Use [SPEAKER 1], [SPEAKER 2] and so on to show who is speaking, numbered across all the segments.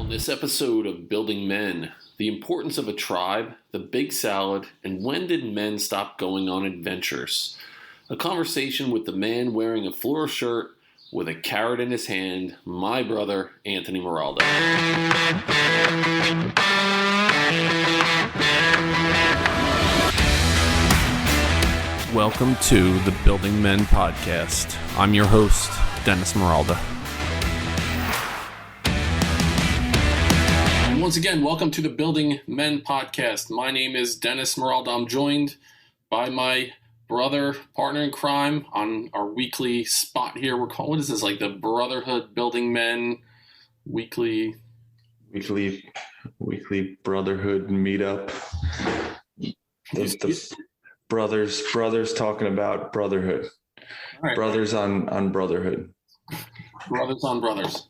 [SPEAKER 1] On this episode of Building Men, the importance of a tribe, the big salad, and when did men stop going on adventures? A conversation with the man wearing a floral shirt with a carrot in his hand, my brother, Anthony Morolda. Welcome to the Building Men podcast. I'm your host, Dennis Morolda. Once again, welcome to the Building Men podcast. My name is Dennis Morolda. I'm joined by my brother, partner in crime, on our weekly spot here. We're calling, what is this, like the Brotherhood Building Men weekly
[SPEAKER 2] brotherhood meetup. The brothers talking about brotherhood.
[SPEAKER 1] All right,
[SPEAKER 2] brothers on brotherhood.
[SPEAKER 1] Brothers on brothers.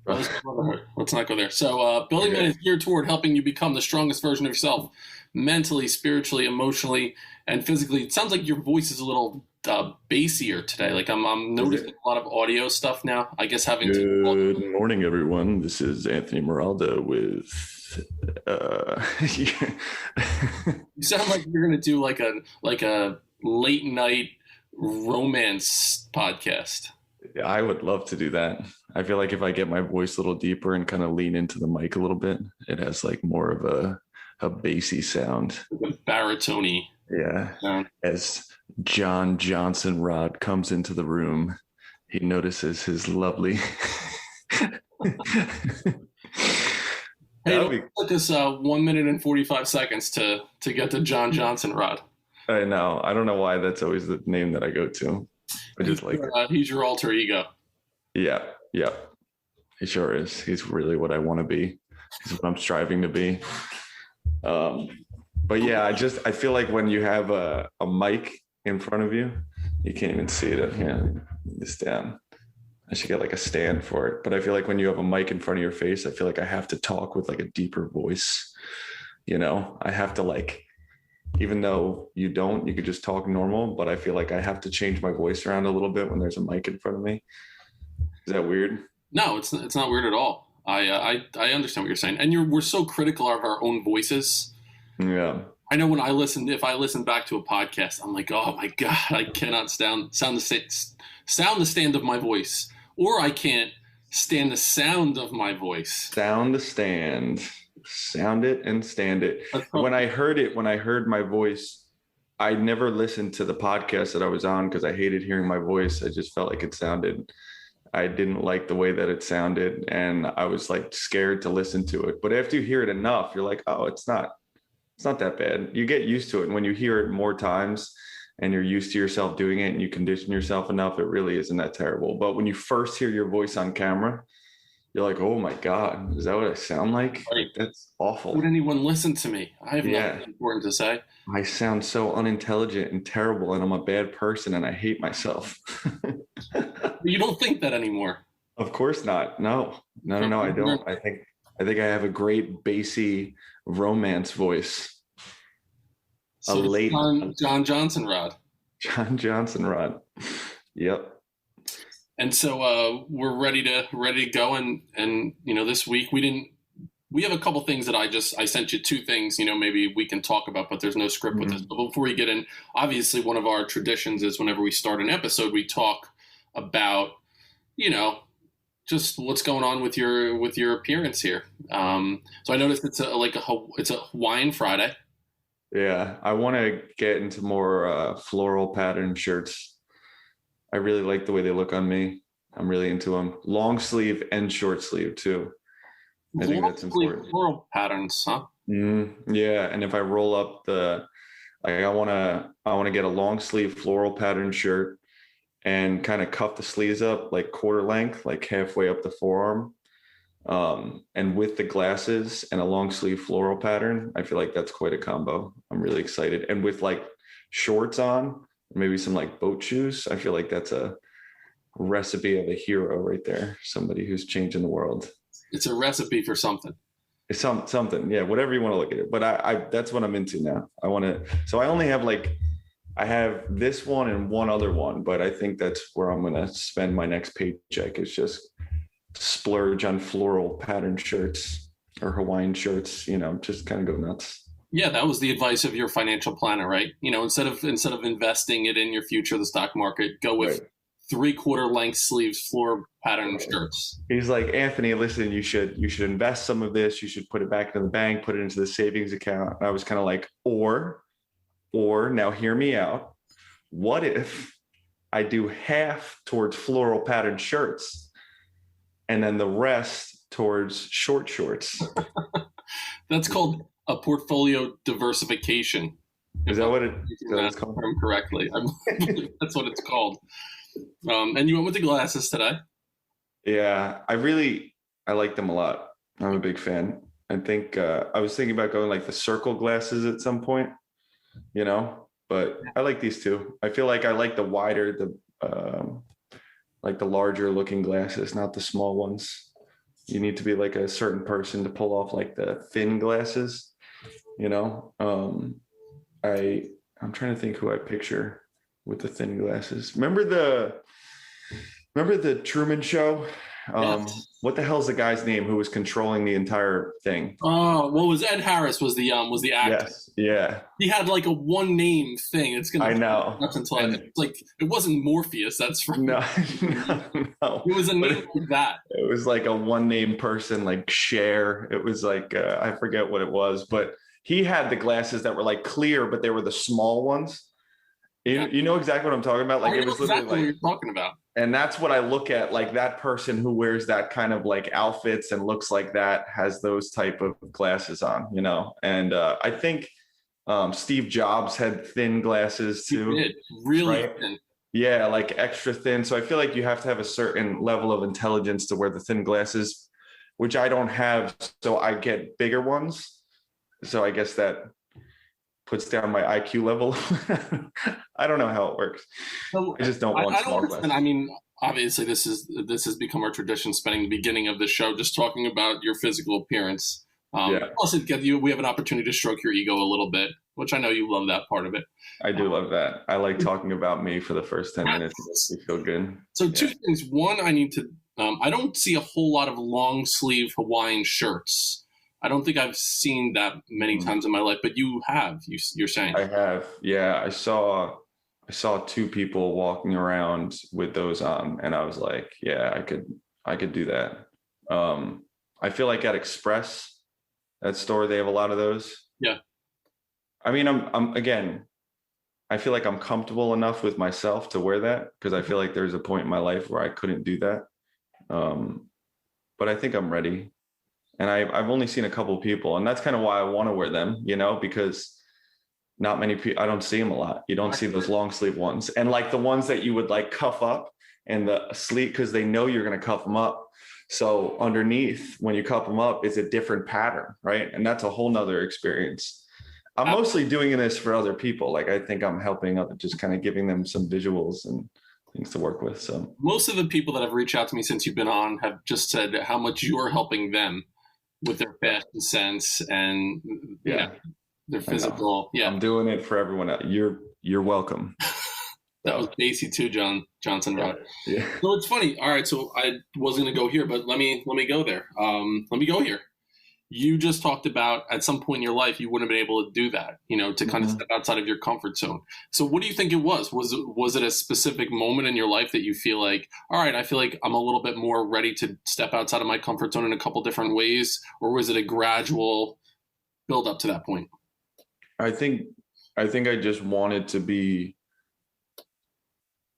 [SPEAKER 1] Let's not go there. So Building Men is geared toward helping you become the strongest version of yourself, mentally, spiritually, emotionally, and physically. It sounds like your voice is a little bassier today. Like I'm noticing a lot of audio stuff now. I guess having
[SPEAKER 2] Good morning, everyone. This is Anthony Morolda with
[SPEAKER 1] You sound like you're gonna do like a late night romance podcast.
[SPEAKER 2] I would love to do that. I feel like if I get my voice a little deeper and kind of lean into the mic a little bit, it has like more of a bassy sound.
[SPEAKER 1] Like a baritone-y.
[SPEAKER 2] Yeah.
[SPEAKER 1] Sound.
[SPEAKER 2] As John Johnson Rod comes into the room, he notices his lovely.
[SPEAKER 1] Hey, it took us 1 minute and 45 seconds to get to John Johnson Rod.
[SPEAKER 2] I know. I don't know why that's always the name that I go to. I just like it.
[SPEAKER 1] He's your alter ego.
[SPEAKER 2] Yeah. He sure is. He's really what I want to be. He's what I'm striving to be. But yeah, I feel like when you have a mic in front of you, you can't even see it. Here, this down. I should get like a stand for it. But I feel like when you have a mic in front of your face, I feel like I have to talk with like a deeper voice. You know, I have to like, even though you could just talk normal, but I feel like I have to change my voice around a little bit when there's a mic in front of me. Is that weird?
[SPEAKER 1] No, it's not weird at all. I understand what you're saying. And we're so critical of our own voices.
[SPEAKER 2] Yeah.
[SPEAKER 1] I know if I listen back to a podcast, I'm like, oh my God, I cannot sound the stand of my voice. Or I can't stand the sound of my voice.
[SPEAKER 2] Sound it and stand it. When I heard my voice, I never listened to the podcast that I was on because I hated hearing my voice. I just felt like I didn't like the way that it sounded, and I was like scared to listen to it. But after you hear it enough, you're like, oh, it's not that bad. You get used to it. And when you hear it more times and you're used to yourself doing it and you condition yourself enough, it really isn't that terrible. But when you first hear your voice on camera, you're like, oh my God, is that what I sound like?
[SPEAKER 1] Right.
[SPEAKER 2] That's awful.
[SPEAKER 1] Would anyone listen to me? I have nothing important to say.
[SPEAKER 2] I sound so unintelligent and terrible, and I'm a bad person, and I hate myself.
[SPEAKER 1] You don't think that anymore?
[SPEAKER 2] Of course not. No, I don't. I think I have a great bassy romance voice.
[SPEAKER 1] So John Johnson Rod.
[SPEAKER 2] John Johnson Rod. Yep.
[SPEAKER 1] And so we're ready to go, and this week we have a couple things that I sent you two things, maybe we can talk about, but there's no script with this. But before we get in, obviously one of our traditions is whenever we start an episode, we talk about, just what's going on with your appearance here. So I noticed it's a Hawaiian Friday.
[SPEAKER 2] Yeah, I want to get into more floral pattern shirts. I really like the way they look on me. I'm really into them. Long sleeve and short sleeve too. I think that's important.
[SPEAKER 1] Floral patterns, huh?
[SPEAKER 2] Yeah, and if I roll up I want to get a long sleeve floral pattern shirt and kind of cuff the sleeves up like quarter length, like halfway up the forearm. And with the glasses and a long sleeve floral pattern, I feel like that's quite a combo. I'm really excited. And with like shorts on, maybe some like boat shoes, I feel like that's a recipe of a hero right there. Somebody who's changing the world.
[SPEAKER 1] It's a recipe for something.
[SPEAKER 2] It's something. Yeah. Whatever you want to look at it. But I that's what I'm into now. So I only have I have this one and one other one, but I think that's where I'm going to spend my next paycheck, is just splurge on floral pattern shirts or Hawaiian shirts, just kind of go nuts.
[SPEAKER 1] Yeah, that was the advice of your financial planner, right? Instead of investing it in your future, the stock market, go with
[SPEAKER 2] Right.
[SPEAKER 1] 3/4 length sleeves, floor pattern shirts.
[SPEAKER 2] He's like, Anthony, listen, you should invest some of this. You should put it back into the bank, put it into the savings account. And I was kind of like, or now hear me out. What if I do half towards floral patterned shirts and then the rest towards short shorts?
[SPEAKER 1] That's called a portfolio diversification.
[SPEAKER 2] Is that what it's called?
[SPEAKER 1] Correctly. That's what it's called. And you went with the glasses today.
[SPEAKER 2] Yeah, I like them a lot. I'm a big fan. I think I was thinking about going like the circle glasses at some point, but I like these too. I feel like I like the wider, like the larger looking glasses, not the small ones. You need to be like a certain person to pull off like the thin glasses, I'm trying to think who I picture with the thin glasses. Remember the Truman Show?
[SPEAKER 1] Yes.
[SPEAKER 2] What the hell's the guy's name who was controlling the entire thing?
[SPEAKER 1] What was Ed Harris was the actor.
[SPEAKER 2] Yes. Yeah.
[SPEAKER 1] He had like a one name thing. It's gonna
[SPEAKER 2] I know.
[SPEAKER 1] It's like it wasn't Morpheus. That's for
[SPEAKER 2] no.
[SPEAKER 1] It was a name like that.
[SPEAKER 2] It was like a one name person, like Cher. It was like I forget what it was, but he had the glasses that were like clear, but they were the small ones. You know exactly what I'm talking about. Like it was
[SPEAKER 1] exactly
[SPEAKER 2] literally
[SPEAKER 1] what you're talking about.
[SPEAKER 2] And that's what I look at, like that person who wears that kind of like outfits and looks like that has those type of glasses on, And I think Steve Jobs had thin glasses too.
[SPEAKER 1] He did. Really
[SPEAKER 2] right?
[SPEAKER 1] thin.
[SPEAKER 2] Yeah, like extra thin. So I feel like you have to have a certain level of intelligence to wear the thin glasses, which I don't have. So I get bigger ones. So I guess that puts down my IQ level. I don't know how it works.
[SPEAKER 1] So,
[SPEAKER 2] I just don't want small glasses.
[SPEAKER 1] I mean, obviously, this has become our tradition, spending the beginning of the show just talking about your physical appearance. Plus, we have an opportunity to stroke your ego a little bit, which I know you love that part of it.
[SPEAKER 2] I do love that. I like talking about me for the first 10 minutes. You feel good.
[SPEAKER 1] So two things. One, I don't see a whole lot of long sleeve Hawaiian shirts. I don't think I've seen that many times in my life, but you have. You're saying
[SPEAKER 2] I have. Yeah, I saw two people walking around with those on, and I was like, yeah, I could do that. I feel like at Express, that store, they have a lot of those.
[SPEAKER 1] Yeah.
[SPEAKER 2] I mean, I feel like I'm comfortable enough with myself to wear that because I feel like there's a point in my life where I couldn't do that. But I think I'm ready. And I've only seen a couple of people, and that's kind of why I want to wear them, because not many people, I don't see them a lot. You don't see those long sleeve ones. And like the ones that you would like cuff up and the sleeve, because they know you're going to cuff them up. So underneath, when you cuff them up, it's a different pattern, right? And that's a whole nother experience. I'm mostly doing this for other people. Like I think I'm helping out, just kind of giving them some visuals and things to work with. So
[SPEAKER 1] most of the people that have reached out to me since you've been on have just said how much you're helping them with their fashion sense and their physical. Yeah,
[SPEAKER 2] I'm doing it for everyone else. You're welcome.
[SPEAKER 1] That was Basie too, Johnson.
[SPEAKER 2] Yeah.
[SPEAKER 1] So it's funny. All right, so I was going to go here, but let me go there. Let me go here. You just talked about at some point in your life you wouldn't have been able to do that, to kind of step outside of your comfort zone. So what do you think it was? Was it a specific moment in your life that you feel like, all right, I feel like I'm a little bit more ready to step outside of my comfort zone in a couple different ways? Or was it a gradual build up to that point?
[SPEAKER 2] I think I just wanted to be,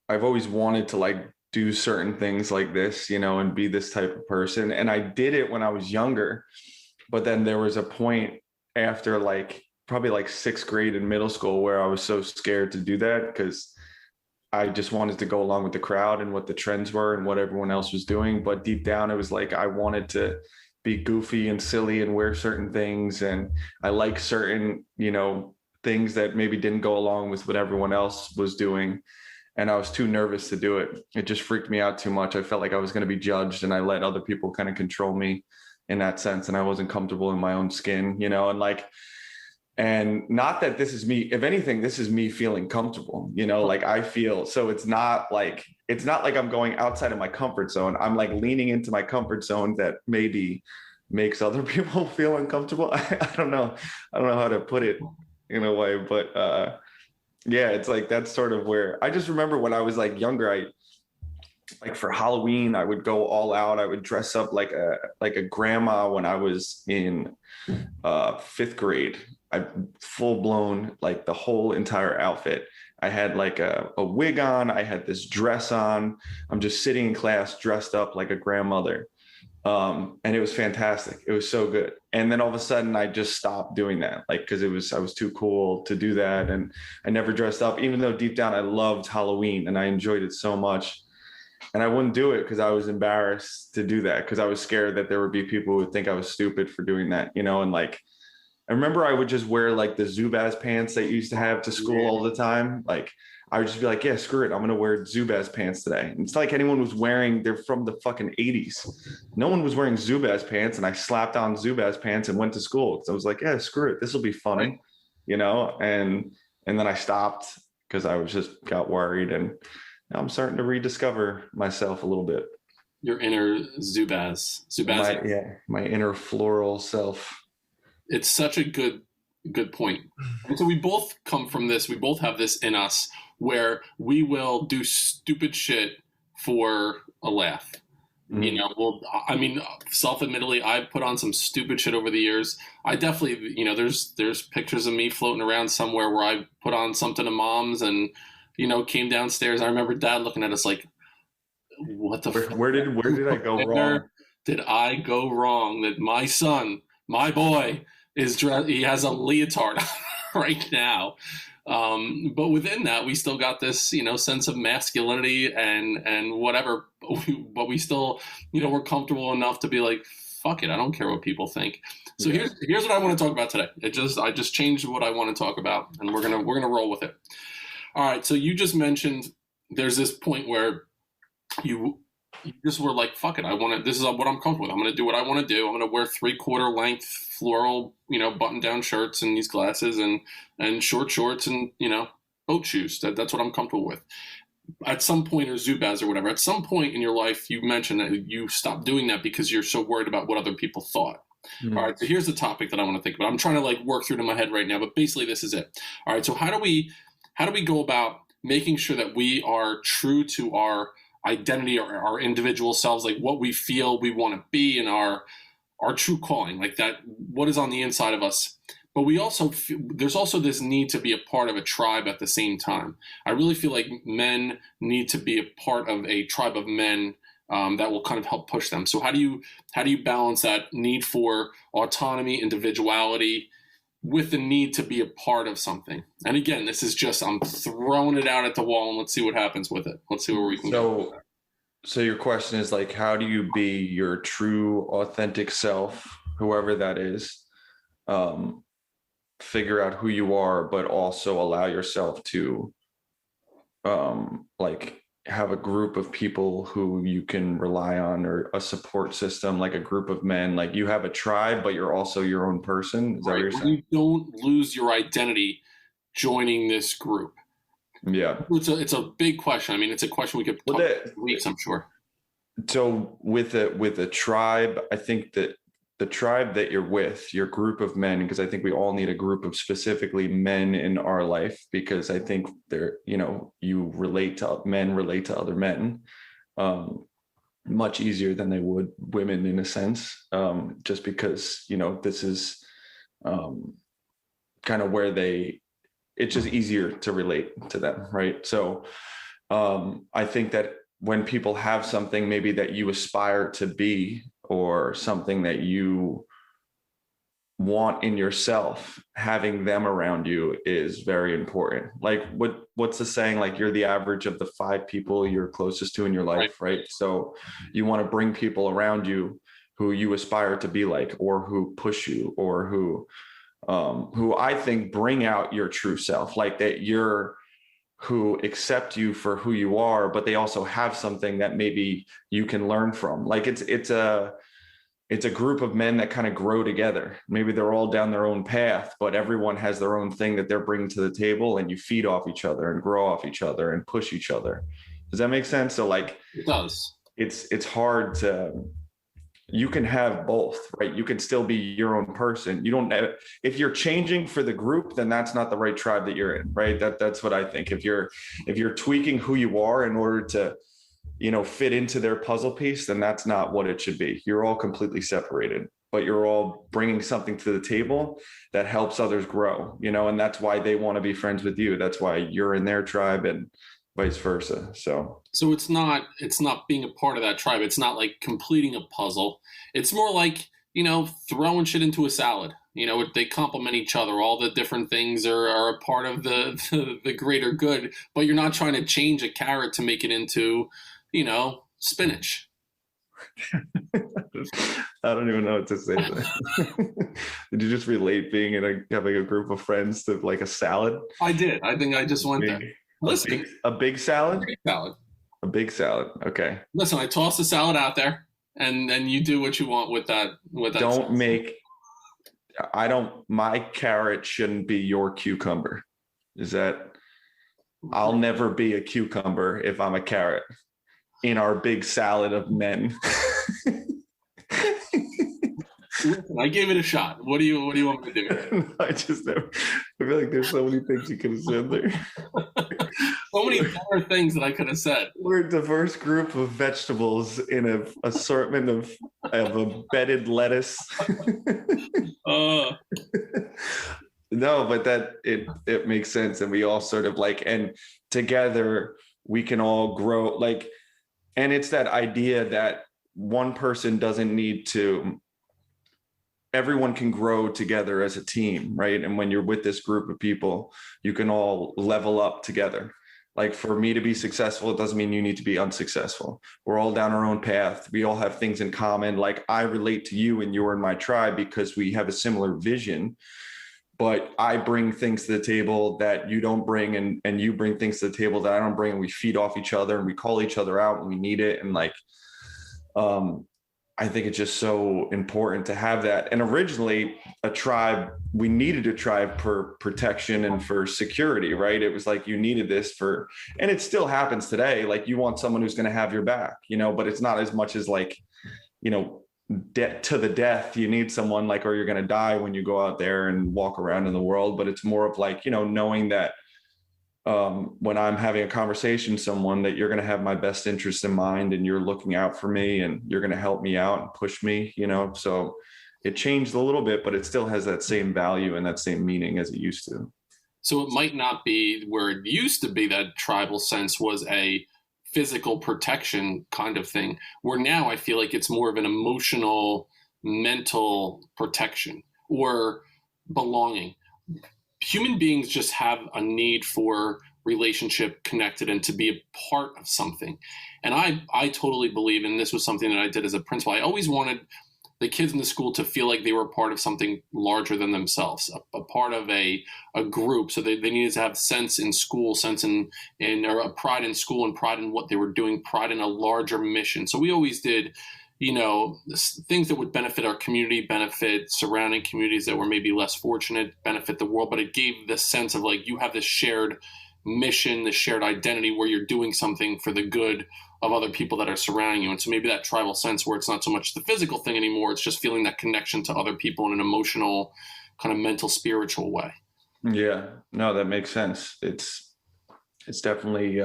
[SPEAKER 2] I've always wanted to like do certain things like this, and be this type of person. And I did it when I was younger. But then there was a point after probably 6th grade in middle school where I was so scared to do that because I just wanted to go along with the crowd and what the trends were and what everyone else was doing. But deep down, it was like I wanted to be goofy and silly and wear certain things. And I like certain, things that maybe didn't go along with what everyone else was doing. And I was too nervous to do it. It just freaked me out too much. I felt like I was going to be judged, and I let other people kind of control me in that sense. And I wasn't comfortable in my own skin, and And not that this is me, if anything, this is me feeling comfortable, like I feel, so it's not like I'm going outside of my comfort zone. I'm like leaning into my comfort zone that maybe makes other people feel uncomfortable. I don't know. I don't know how to put it in a way, but yeah, it's like, that's sort of where I just remember when I was like younger, like for Halloween, I would go all out. I would dress up like a grandma when I was in fifth grade. I full blown, like the whole entire outfit. I had like a wig on. I had this dress on. I'm just sitting in class dressed up like a grandmother. And it was fantastic. It was so good. And then all of a sudden I just stopped doing that, like, because I was too cool to do that. And I never dressed up, even though deep down I loved Halloween and I enjoyed it so much. And I wouldn't do it because I was embarrassed to do that, because I was scared that there would be people who would think I was stupid for doing that, and like, I remember I would just wear like the Zubaz pants that you used to have to school all the time. Like, I would just be like, yeah, screw it. I'm going to wear Zubaz pants today. And it's like anyone was wearing, they're from the fucking 80s. No one was wearing Zubaz pants. And I slapped on Zubaz pants and went to school. So I was like, yeah, screw it. This will be funny, and then I stopped because I was just got worried. And I'm starting to rediscover myself a little bit.
[SPEAKER 1] Your inner Zubaz.
[SPEAKER 2] My inner floral self.
[SPEAKER 1] It's such a good point. And so we both come from this. We both have this in us where we will do stupid shit for a laugh. Self-admittedly, I've put on some stupid shit over the years. I definitely, there's pictures of me floating around somewhere where I put on something to mom's and, came downstairs. I remember Dad looking at us like, what the fuck?
[SPEAKER 2] Where did I go wrong?
[SPEAKER 1] Did I go wrong? That my son, my boy, he has a leotard right now. But within that, we still got this, sense of masculinity and whatever, but we still, we're comfortable enough to be like, fuck it. I don't care what people think. So here's what I want to talk about today. I just changed what I want to talk about, and we're going to roll with it. All right. So you just mentioned there's this point where you just were like, fuck it. This is what I'm comfortable with. I'm going to do what I want to do. I'm going to wear 3/4 length floral, button down shirts and these glasses and short shorts and, boat shoes. That's what I'm comfortable with. At some point, or Zubaz or whatever, at some point in your life, you mentioned that you stopped doing that because you're so worried about what other people thought. Mm-hmm. All right. So here's the topic that I want to think about. I'm trying to like work through it in my head right now, but basically this is it. All right. So how do we go about making sure that we are true to our identity or our individual selves, like what we feel we want to be and our true calling, like that, what is on the inside of us. But we also there's also this need to be a part of a tribe at the same time. I really feel like men need to be a part of a tribe of men that will kind of help push them. So how do you balance that need for autonomy, individuality, with the need to be a part of something? And again, this is just, I'm throwing it out at the wall and let's see what happens with it. Let's see where we can go.
[SPEAKER 2] So your question is like, how do you be your true, authentic self, whoever that is, figure out who you are, but also allow yourself to like have a group of people who you can rely on, or a support system, like a group of men, like you have a tribe, but you're also your own person. Is that what you're saying?
[SPEAKER 1] You don't lose your identity joining this group.
[SPEAKER 2] Yeah.
[SPEAKER 1] It's a big question. I mean, it's a question we could talk about for weeks, I'm sure.
[SPEAKER 2] So with a tribe, I think that the tribe that you're with, your group of men, because I think we all need a group of specifically men in our life, because I think they're, you relate to other men much easier than they would women in a sense, just because, this is kind of where it's just easier to relate to them. Right. So I think that when people have something maybe that you aspire to be, or something that you want in yourself, having them around you is very important. Like what's the saying? Like, you're the average of the 5 people you're closest to in your life, right? So you want to bring people around you who you aspire to be like, or who push you, or who I think bring out your true self, like that who accept you for who you are, but they also have something that maybe you can learn from. Like it's it's a group of men that kind of grow together. Maybe they're all down their own path, but everyone has their own thing that they're bringing to the table, and you feed off each other and grow off each other and push each other. Does that make sense? So like,
[SPEAKER 1] it does.
[SPEAKER 2] It's hard to, you can have both, right? You can still be your own person. You don't, if you're changing for the group, then that's not the right tribe that you're in, right? That's what I think. If you're tweaking who you are in order to, fit into their puzzle piece, then that's not what it should be. You're all completely separated, but you're all bringing something to the table that helps others grow, and that's why they want to be friends with you. That's why you're in their tribe and vice versa. So
[SPEAKER 1] it's not being a part of that tribe. It's not like completing a puzzle. It's more like, throwing shit into a salad. They complement each other. All the different things are a part of the greater good, but you're not trying to change a carrot to make it into, spinach.
[SPEAKER 2] I don't even know what to say. Did you just relate being in having a group of friends to like a salad?
[SPEAKER 1] I did. I think I just went there. Listen,
[SPEAKER 2] a big salad?
[SPEAKER 1] A big salad.
[SPEAKER 2] A big salad. Okay.
[SPEAKER 1] Listen, I toss the salad out there, and you do what you want with that. My carrot shouldn't be your cucumber. I'll never be a cucumber if I'm a carrot in our big salad of men. Listen, I gave it a shot. What do you want me to do?
[SPEAKER 2] I feel like there's so many things you could have said there.
[SPEAKER 1] So many better things that I could have said.
[SPEAKER 2] We're a diverse group of vegetables in an assortment of a bedded lettuce. No, but that it makes sense, and we all sort of and together we can all grow. And it's that idea that one person doesn't need to. Everyone can grow together as a team, right? And when you're with this group of people, you can all level up together. Like for me to be successful, it doesn't mean you need to be unsuccessful. We're all down our own path. We all have things in common. Like I relate to you and you're in my tribe because we have a similar vision, but I bring things to the table that you don't bring, and you bring things to the table that I don't bring, and we feed off each other and we call each other out when we need it. And I think it's just so important to have that. And originally we needed a tribe for protection and for security, right? It was like you needed this and it still happens today. Like you want someone who's going to have your back, but it's not as much as to the death. You need someone or you're going to die when you go out there and walk around in the world. But it's more of knowing that when I'm having a conversation with someone, that you're going to have my best interest in mind and you're looking out for me and you're going to help me out and push me, so it changed a little bit, but it still has that same value and that same meaning as it used to.
[SPEAKER 1] So it might not be where it used to be that tribal sense was a physical protection kind of thing, where now I feel like it's more of an emotional, mental protection or belonging. Human beings just have a need for relationship, connected, and to be a part of something. And I totally believe, and this was something that I did as a principal, I always wanted the kids in the school to feel like they were part of something larger than themselves, a part of a group. So they needed to have sense in school, sense in or a pride in school and pride in what they were doing, pride in a larger mission. So we always did things that would benefit our community, benefit surrounding communities that were maybe less fortunate, benefit the world. But it gave the sense of you have this shared mission, this shared identity where you're doing something for the good of other people that are surrounding you. And so maybe that tribal sense where it's not so much the physical thing anymore, it's just feeling that connection to other people in an emotional, kind of mental, spiritual way.
[SPEAKER 2] Yeah, no, that makes sense. It's definitely,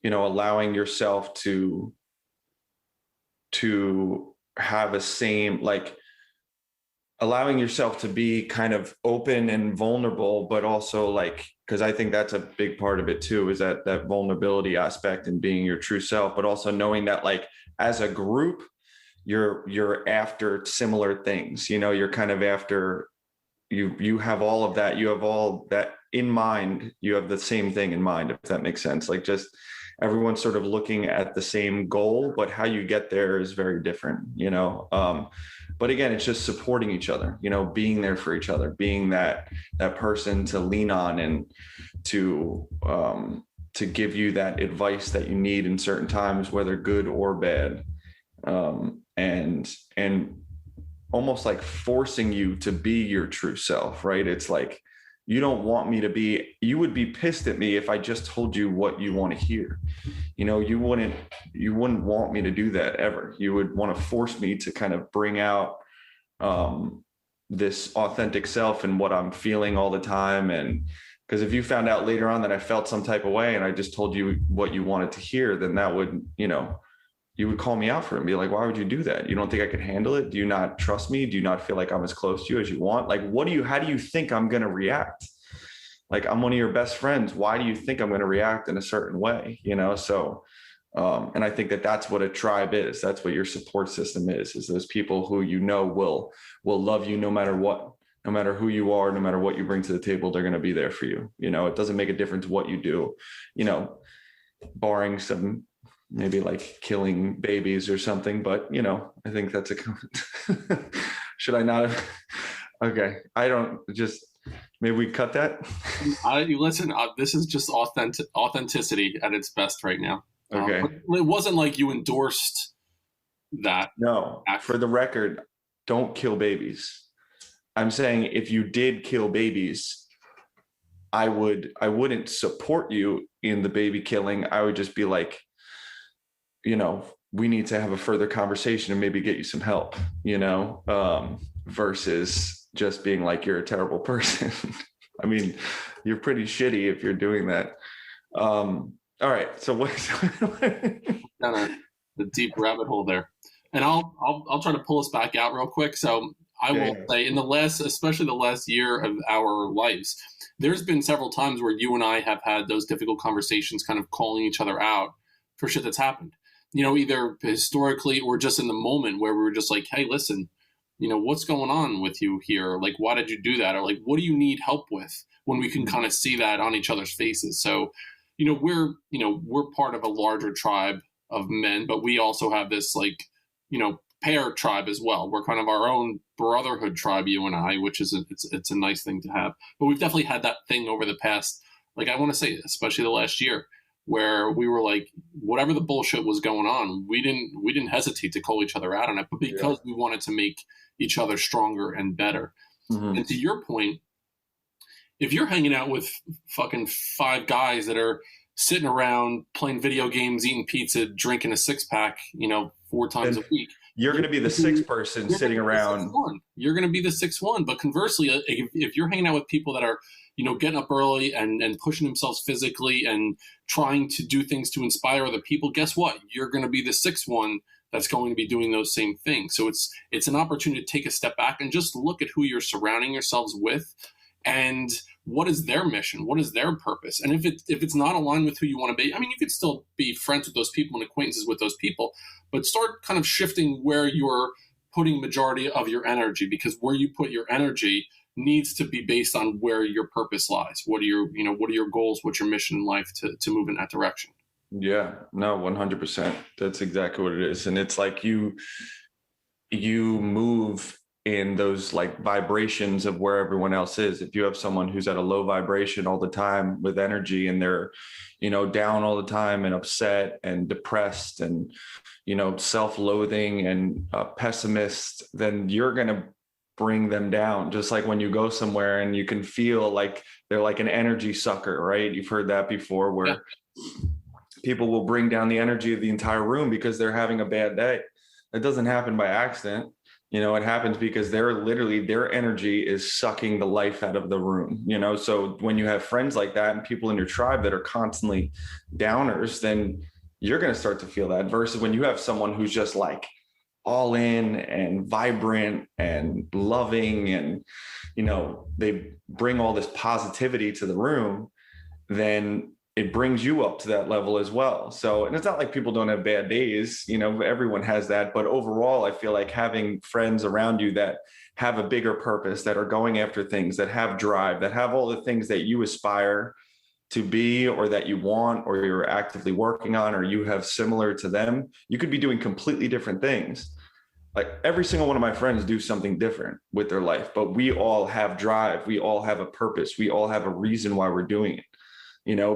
[SPEAKER 2] allowing yourself to have a same, allowing yourself to be kind of open and vulnerable, but also because I think that's a big part of it too, is that vulnerability aspect and being your true self, but also knowing that as a group, you're after similar things, you're kind of after, you have all of that, you have all that in mind, you have the same thing in mind, if that makes sense. Just everyone's sort of looking at the same goal, but how you get there is very different, but again, it's just supporting each other, being there for each other, being that person to lean on and to give you that advice that you need in certain times, whether good or bad. And and almost like forcing you to be your true self, right? It's like, you don't want me to be, you would be pissed at me if I just told you what you want to hear. You wouldn't want me to do that ever. You would want to force me to kind of bring out this authentic self and what I'm feeling all the time. And because if you found out later on that I felt some type of way and I just told you what you wanted to hear, then that would, you would call me out for it and be like, why would you do that? You don't think I could handle it? Do you not trust me? Do you not feel like I'm as close to you as you want? Like, how do you think I'm going to react? Like, I'm one of your best friends. Why do you think I'm going to react in a certain way? So, and I think that that's what a tribe is. That's what your support system is those people who, will love you no matter what, no matter who you are, no matter what you bring to the table, they're going to be there for you. It doesn't make a difference what you do, barring some, maybe like killing babies or something, but I think that's should I not have? Okay. Maybe we cut that.
[SPEAKER 1] You listen, this is just authenticity at its best right now.
[SPEAKER 2] Okay.
[SPEAKER 1] It wasn't like you endorsed that.
[SPEAKER 2] No, for the record, don't kill babies. I'm saying if you did kill babies, I wouldn't support you in the baby killing. I would just be like, we need to have a further conversation and maybe get you some help, versus just being like, you're a terrible person. I mean, you're pretty shitty if you're doing that. All right. So what's
[SPEAKER 1] the deep rabbit hole there? And I'll try to pull us back out real quick. So I will say especially the last year of our lives, there's been several times where you and I have had those difficult conversations, kind of calling each other out for shit that's happened, either historically or just in the moment where we were just like, hey, listen, what's going on with you here? Like, why did you do that? Or like, what do you need help with, when we can kind of see that on each other's faces? So, we're part of a larger tribe of men, but we also have this pair tribe as well. We're kind of our own brotherhood tribe, you and I, which is it's a nice thing to have. But we've definitely had that thing over the past, I want to say, especially the last year, where we were like, whatever the bullshit was going on, we didn't hesitate to call each other out on it, but because we wanted to make each other stronger and better. Mm-hmm. And to your point, if you're hanging out with fucking 5 guys that are sitting around playing video games, eating pizza, drinking a 6-pack, 4 times a week,
[SPEAKER 2] you're going to be the 6th person sitting around.
[SPEAKER 1] You're going to be the 6th one. But conversely, if you're hanging out with people that are, getting up early and pushing themselves physically and trying to do things to inspire other people, guess what? You're going to be the 6th one that's going to be doing those same things. So it's an opportunity to take a step back and just look at who you're surrounding yourselves with and what is their mission? What is their purpose? And if it's not aligned with who you want to be, I mean, you could still be friends with those people and acquaintances with those people, but start kind of shifting where you're putting majority of your energy, because where you put your energy needs to be based on where your purpose lies. What are your goals? What's your mission in life to move in that direction?
[SPEAKER 2] Yeah, no, 100%. That's exactly what it is. And it's like you move in those vibrations of where everyone else is. If you have someone who's at a low vibration all the time with energy and they're, down all the time and upset and depressed and, self-loathing and pessimist, then you're going to bring them down. Just like when you go somewhere and you can feel like they're like an energy sucker, right? You've heard that before, where people will bring down the energy of the entire room because they're having a bad day. That doesn't happen by accident. It happens because their energy is sucking the life out of the room, so when you have friends like that and people in your tribe that are constantly downers, then you're going to start to feel that, versus when you have someone who's just like all in and vibrant and loving and, they bring all this positivity to the room, then it brings you up to that level as well. So, and it's not like people don't have bad days, everyone has that. But overall, I feel like having friends around you that have a bigger purpose, that are going after things, that have drive, that have all the things that you aspire to be, or that you want, or you're actively working on, or you have similar to them, you could be doing completely different things. Like every single one of my friends do something different with their life, but we all have drive. We all have a purpose. We all have a reason why we're doing it.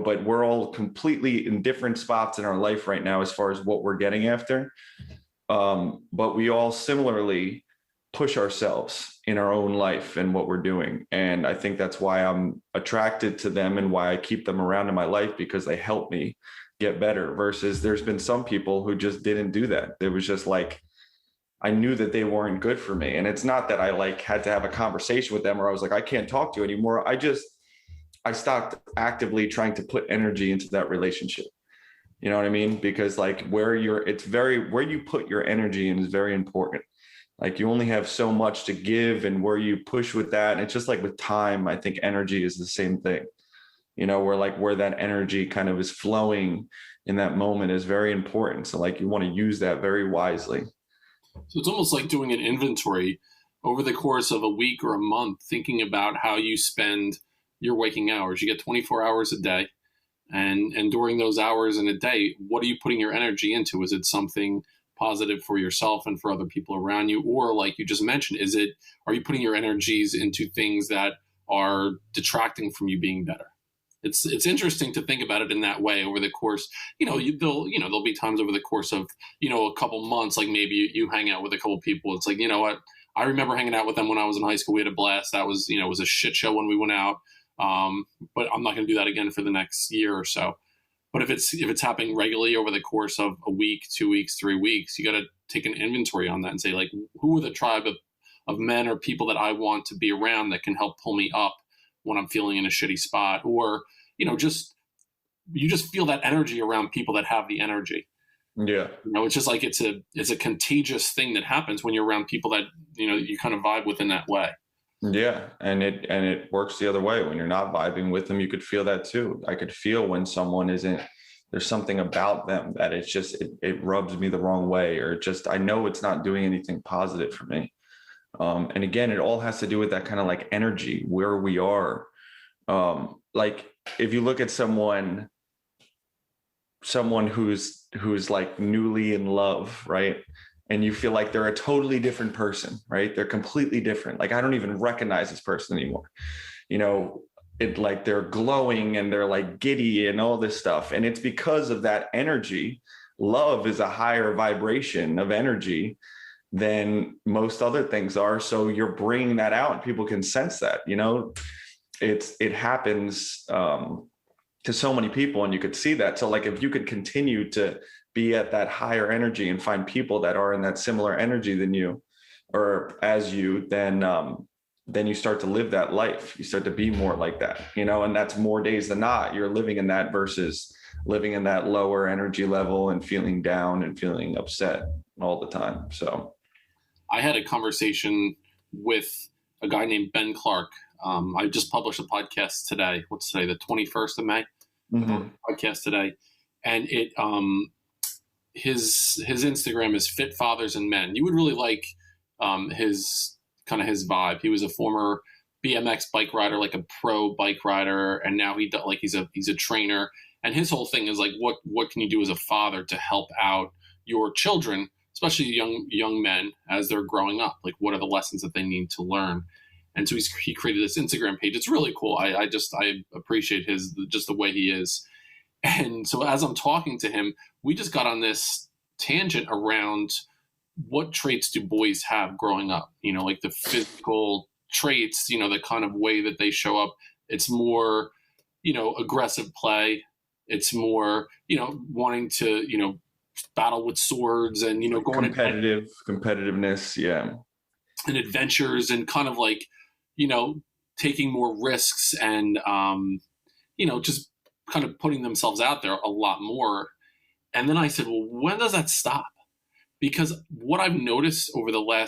[SPEAKER 2] But we're all completely in different spots in our life right now as far as what we're getting after. But we all similarly push ourselves in our own life and what we're doing. And I think that's why I'm attracted to them and why I keep them around in my life, because they help me get better, versus there's been some people who just didn't do that. It was just like, I knew that they weren't good for me. And it's not that I like had to have a conversation with them or I was like, I can't talk to you anymore. I stopped actively trying to put energy into that relationship. You know what I mean? Because like where you put your energy in is very important. Like you only have so much to give, and where you push with that. And it's just like with time, I think energy is the same thing, where that energy kind of is flowing in that moment is very important. So like you want to use that very wisely.
[SPEAKER 1] So it's almost like doing an inventory over the course of a week or a month, thinking about how you spend your waking hours. You get 24 hours a day. And during those hours in a day, what are you putting your energy into? Is it something positive for yourself and for other people around you? Or like you just mentioned, are you putting your energies into things that are detracting from you being better? It's interesting to think about it in that way over the course. There'll be times over the course of a couple months, like maybe you hang out with a couple people. It's like, you know what, I remember hanging out with them when I was in high school. We had a blast. That was it was a shit show when we went out. But I'm not going to do that again for the next year or so. But if it's happening regularly over the course of a week, 2 weeks, 3 weeks, you got to take an inventory on that and say, like, who are the tribe of men or people that I want to be around that can help pull me up when I'm feeling in a shitty spot? Or, you just feel that energy around people that have the energy.
[SPEAKER 2] Yeah.
[SPEAKER 1] It's just like it's a contagious thing that happens when you're around people that, you kind of vibe with in that way.
[SPEAKER 2] Yeah. And it works the other way. When you're not vibing with them, you could feel that too. I could feel when someone there's something about them that it's just, it rubs me the wrong way, or I know it's not doing anything positive for me. And again, it all has to do with that kind of like energy where we are. Like if you look at someone who's like newly in love, right? And you feel like they're a totally different person, right? They're completely different. Like, I don't even recognize this person anymore. It like they're glowing and they're like giddy and all this stuff. And it's because of that energy. Love is a higher vibration of energy than most other things are. So you're bringing that out and people can sense that, it happens to so many people, and you could see that. So like, if you could continue to be at that higher energy and find people that are in that similar energy than you or as you, then you start to live that life. You start to be more like that, and that's more days than not. You're living in that versus living in that lower energy level and feeling down and feeling upset all the time. So
[SPEAKER 1] I had a conversation with a guy named Ben Clark. I just published a podcast today. What's today? The 21st of May.
[SPEAKER 2] Mm-hmm.
[SPEAKER 1] Podcast today, and it his Instagram is Fit Fathers and Men. You would really like his vibe. He was a former BMX bike rider, like a pro bike rider, and now he's a trainer. And his whole thing is like, what can you do as a father to help out your children, especially young men as they're growing up? Like, what are the lessons that they need to learn? And so he created this Instagram page. It's really cool. I appreciate just the way he is. And so as I'm talking to him, we just got on this tangent around what traits do boys have growing up? Like the physical traits, the kind of way that they show up. It's more, aggressive play. It's more, wanting to, battle with swords and, going
[SPEAKER 2] competitiveness. Yeah.
[SPEAKER 1] And adventures and kind of like, taking more risks and, just kind of putting themselves out there a lot more. And then I said, well, when does that stop? Because what I've noticed over I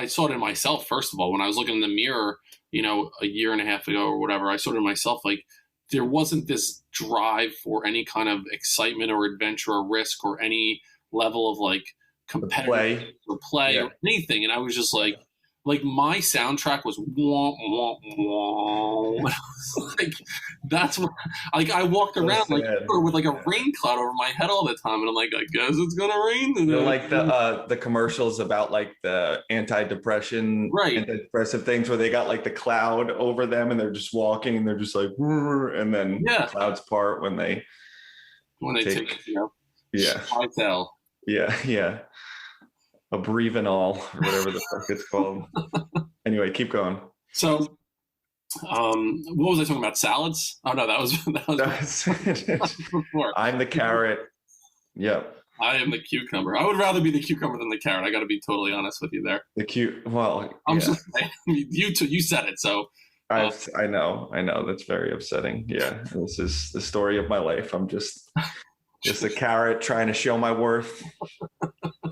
[SPEAKER 1] saw it in myself, first of all, when I was looking in the mirror, a year and a half ago or whatever, I saw it in myself, like there wasn't this drive for any kind of excitement or adventure or risk or any level of like competitive play or anything. And I was just like my soundtrack was wah, wah, wah. Like that's what, like I walked around like with like a rain cloud over my head all the time, and I'm like, I guess it's gonna rain today.
[SPEAKER 2] They're like the commercials about like the antidepressive things where they got like the cloud over them and they're just walking and they're just like, and then the clouds part when they
[SPEAKER 1] take
[SPEAKER 2] yeah. a Brevenol or whatever the fuck it's called. Anyway, keep going.
[SPEAKER 1] So, what was I talking about? Salads? Oh no, that was before.
[SPEAKER 2] I'm the carrot. Yep.
[SPEAKER 1] I am the cucumber. I would rather be the cucumber than the carrot. I got to be totally honest with you there.
[SPEAKER 2] I'm
[SPEAKER 1] just saying, you said it, so.
[SPEAKER 2] I know. That's very upsetting. Yeah, this is the story of my life. I'm just a carrot trying to show my worth.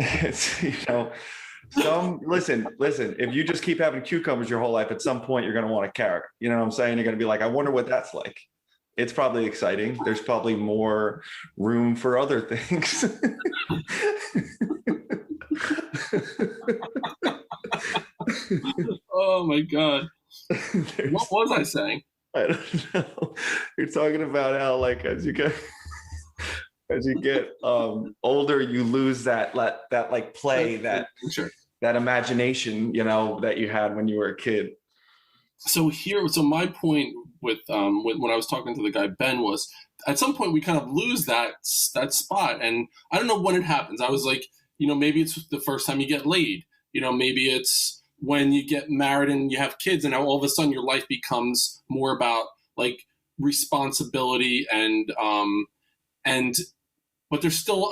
[SPEAKER 2] It's, listen, if you just keep having cucumbers your whole life, at some point you're going to want a carrot. You know what I'm saying? You're going to be like, I wonder what that's like. It's probably exciting. There's probably more room for other things.
[SPEAKER 1] Oh my God. What was I saying?
[SPEAKER 2] I don't know. You're talking about how, like, as you get older, you lose that like play, that imagination, that you had when you were a kid.
[SPEAKER 1] So my point with when I was talking to the guy Ben was, at some point we kind of lose that spot, and I don't know when it happens. I was like, maybe it's the first time you get laid. Maybe it's when you get married and you have kids, and now all of a sudden your life becomes more about like responsibility but there's still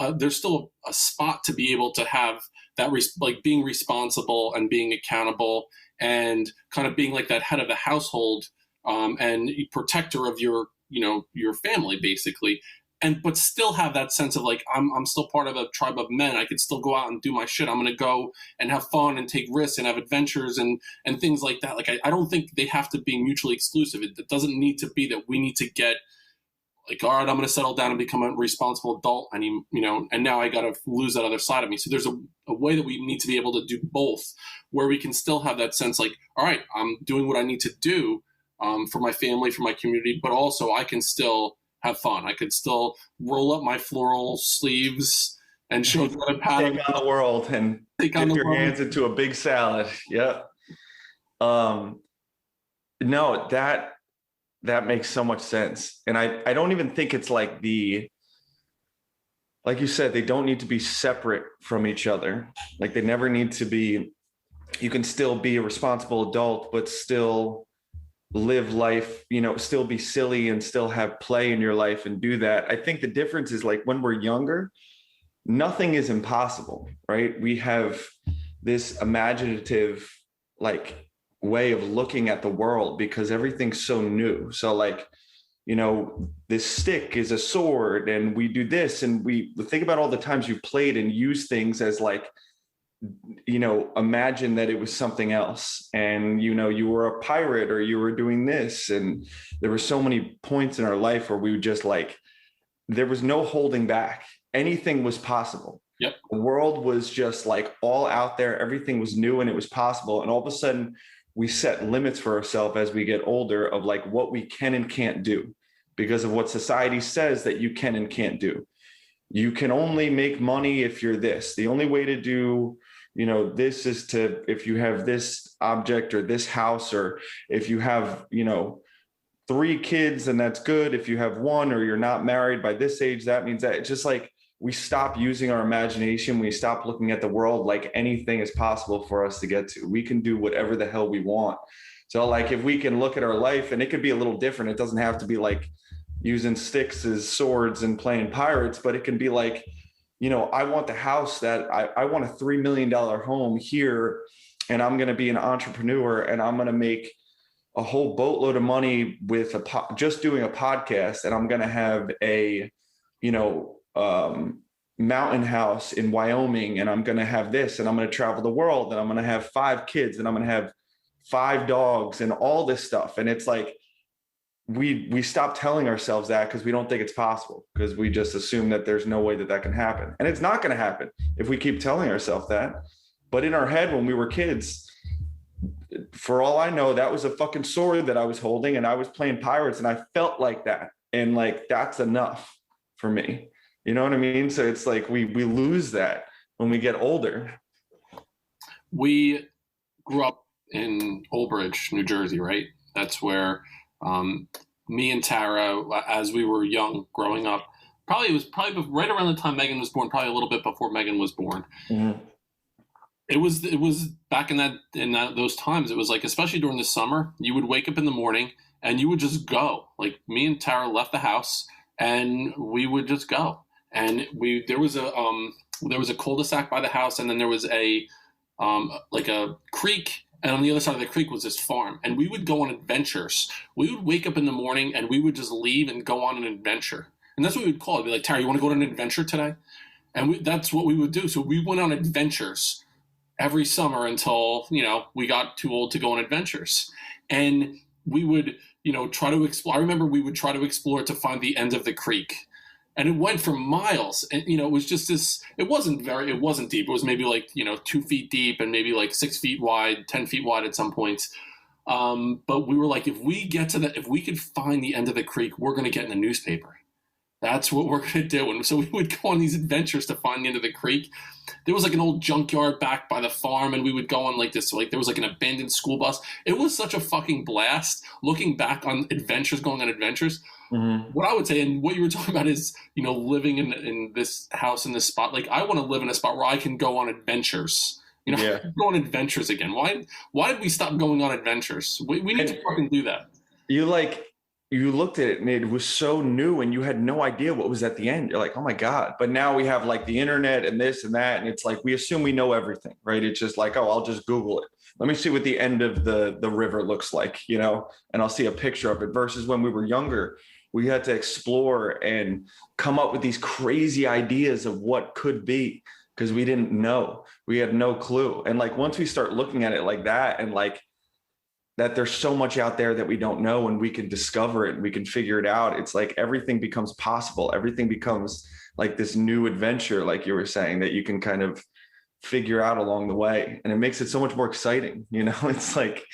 [SPEAKER 1] a spot to be able to have that like being responsible and being accountable and kind of being like that head of the household and protector of your family basically. But still have that sense of like, I'm still part of a tribe of men. I could still go out and do my shit. I'm going to go and have fun and take risks and have adventures and things like that. Like, I don't think they have to be mutually exclusive. It doesn't need to be that we need to get like, all right, I'm going to settle down and become a responsible adult. And, and now I got to lose that other side of me. So there's a way that we need to be able to do both, where we can still have that sense like, all right, I'm doing what I need to do for my family, for my community, but also I can still have fun. I could still roll up my floral sleeves and show the other pattern.
[SPEAKER 2] Take on the world and dip your hands into a big salad. Yep. No, that makes so much sense. And I don't even think it's like like you said, they don't need to be separate from each other. Like they never need to be, you can still be a responsible adult, but still live life, still be silly and still have play in your life and do that. I think the difference is like when we're younger, nothing is impossible, right? We have this imaginative like way of looking at the world because everything's so new. So like, this stick is a sword and we do this, and we think about all the times you played and used things as like, imagine that it was something else, and you were a pirate or you were doing this, and there were so many points in our life where we would just like, there was no holding back. Anything was possible.
[SPEAKER 1] Yep.
[SPEAKER 2] The world was just like all out there. Everything was new and it was possible. And all of a sudden we set limits for ourselves as we get older of like what we can and can't do because of what society says that you can and can't do. You can only make money if you're this. The only way to do this is if you have this object or this house, or if you have, 3 kids, and that's good. If you have 1 or you're not married by this age, that means that. It's just like we stop using our imagination. We stop looking at the world like anything is possible for us to get to. We can do whatever the hell we want. So like if we can look at our life, and it could be a little different. It doesn't have to be like using sticks as swords and playing pirates, but it can be like, I want the house that I want a $3 million home here, and I'm going to be an entrepreneur, and I'm going to make a whole boatload of money with just doing a podcast. And I'm going to have a, mountain house in Wyoming, and I'm going to have this, and I'm going to travel the world, and I'm going to have 5 kids, and I'm going to have 5 dogs and all this stuff. And it's like, we stop telling ourselves that because we don't think it's possible, because we just assume that there's no way that can happen. And it's not going to happen if we keep telling ourselves that. But in our head, when we were kids, for all I know, that was a fucking sword that I was holding, and I was playing pirates, and I felt like that. And like, that's enough for me. You know what I mean? So it's like, we lose that when we get older.
[SPEAKER 1] We grew up in Old Bridge, New Jersey, right? That's where me and Tara, as we were young growing up, it was probably right around the time Megan was born, probably a little bit before Megan was born.
[SPEAKER 2] Mm-hmm.
[SPEAKER 1] It was back in those times. It was like, especially during the summer, you would wake up in the morning and you would just go. Like me and Tara left the house and we would just go. And there was a cul-de-sac by the house, and then there was like a creek, and on the other side of the creek was this farm. And we would go on adventures. We would wake up in the morning and we would just leave and go on an adventure. And that's what we would call it. Be like, Tara, you want to go on an adventure today? And that's what we would do. So we went on adventures every summer until, we got too old to go on adventures. And we would, try to explore. I remember we would try to explore to find the end of the creek. And it went for miles. And, it was just this, it wasn't deep. It was maybe like, 2 feet deep and maybe like 6 feet wide, 10 feet wide at some points. But we were like, if we could find the end of the creek, we're going to get in the newspaper. That's what we're going to do. And so we would go on these adventures to find the end of the creek. There was like an old junkyard back by the farm, and we would go on like this. Like there was like an abandoned school bus. It was such a fucking blast looking back on adventures, going on adventures. Mm-hmm. What I would say, and what you were talking about is, living in this house, in this spot. Like I want to live in a spot where I can go on adventures. Go on adventures again. Why did we stop going on adventures? We need to fucking do that.
[SPEAKER 2] You looked at it and it was so new and you had no idea what was at the end. You're like, oh my God. But now we have like the internet and this and that. And it's like, we assume we know everything, right? It's just like, oh, I'll just Google it. Let me see what the end of the river looks like, and I'll see a picture of it, versus when we were younger, we had to explore and come up with these crazy ideas of what could be, because we didn't know. We had no clue. And like, once we start looking at it like that, and like, that there's so much out there that we don't know, and we can discover it and we can figure it out. It's like everything becomes possible. Everything becomes like this new adventure, like you were saying, that you can kind of figure out along the way. And it makes it so much more exciting. It's like,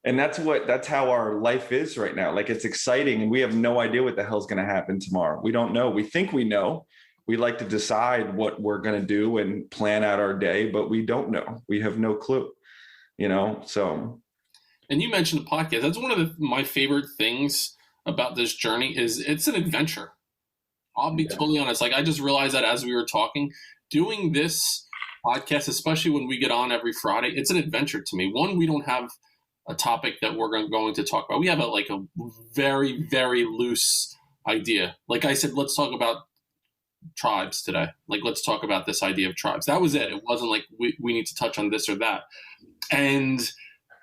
[SPEAKER 2] and that's how our life is right now. Like it's exciting and we have no idea what the hell's going to happen tomorrow. We don't know. We think we know. We like to decide what we're going to do and plan out our day, but we don't know. We have no clue, so.
[SPEAKER 1] And you mentioned the podcast. That's one of my favorite things about this journey is it's an adventure. I'll be totally honest. Like I just realized that as we were talking, doing this podcast, especially when we get on every Friday, it's an adventure to me. One, we don't have a topic that we're going to talk about. We have a very, very loose idea. Like I said, let's talk about tribes today. Like, let's talk about this idea of tribes. That was it. It wasn't like we need to touch on this or that. And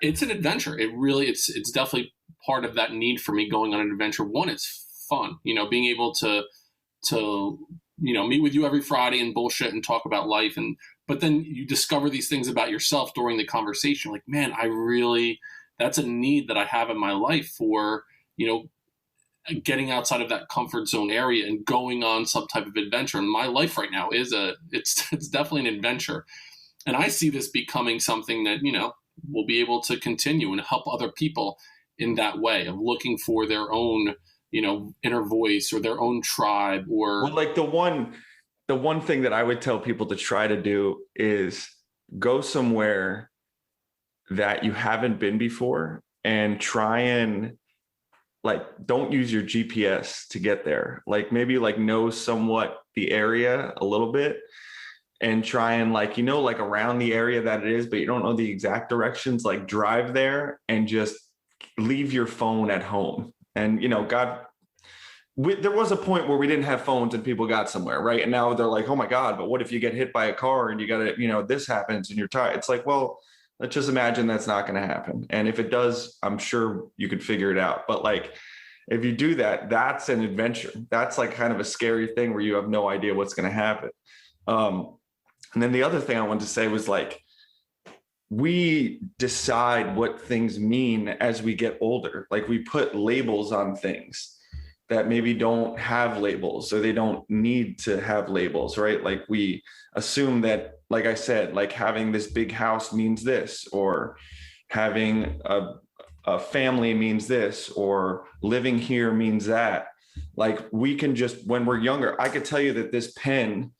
[SPEAKER 1] it's an adventure. It's definitely part of that need for me going on an adventure. One, it's fun, being able to meet with you every Friday and bullshit and talk about life. But then you discover these things about yourself during the conversation. Like, man, that's a need that I have in my life for, getting outside of that comfort zone area and going on some type of adventure. And my life right now it's definitely an adventure. And I see this becoming something that, will be able to continue and help other people in that way of looking for their own, inner voice or their own tribe or.
[SPEAKER 2] Well, like the one thing that I would tell people to try to do is go somewhere that you haven't been before and try and don't use your GPS to get there. Like maybe know somewhat the area a little bit and try and around the area that it is, but you don't know the exact directions, drive there and just leave your phone at home. And, there was a point where we didn't have phones and people got somewhere, right? And now they're like, oh my God, but what if you get hit by a car and you got to, this happens and you're tired? It's like, well, let's just imagine that's not going to happen. And if it does, I'm sure you could figure it out. But if you do that, that's an adventure. That's kind of a scary thing where you have no idea what's going to happen. And then the other thing I wanted to say was we decide what things mean as we get older. We put labels on things that maybe don't have labels, or they don't need to have labels, right? We assume that, like I said, having this big house means this, or having a family means this, or living here means that. We can just, when we're younger, I could tell you that this pen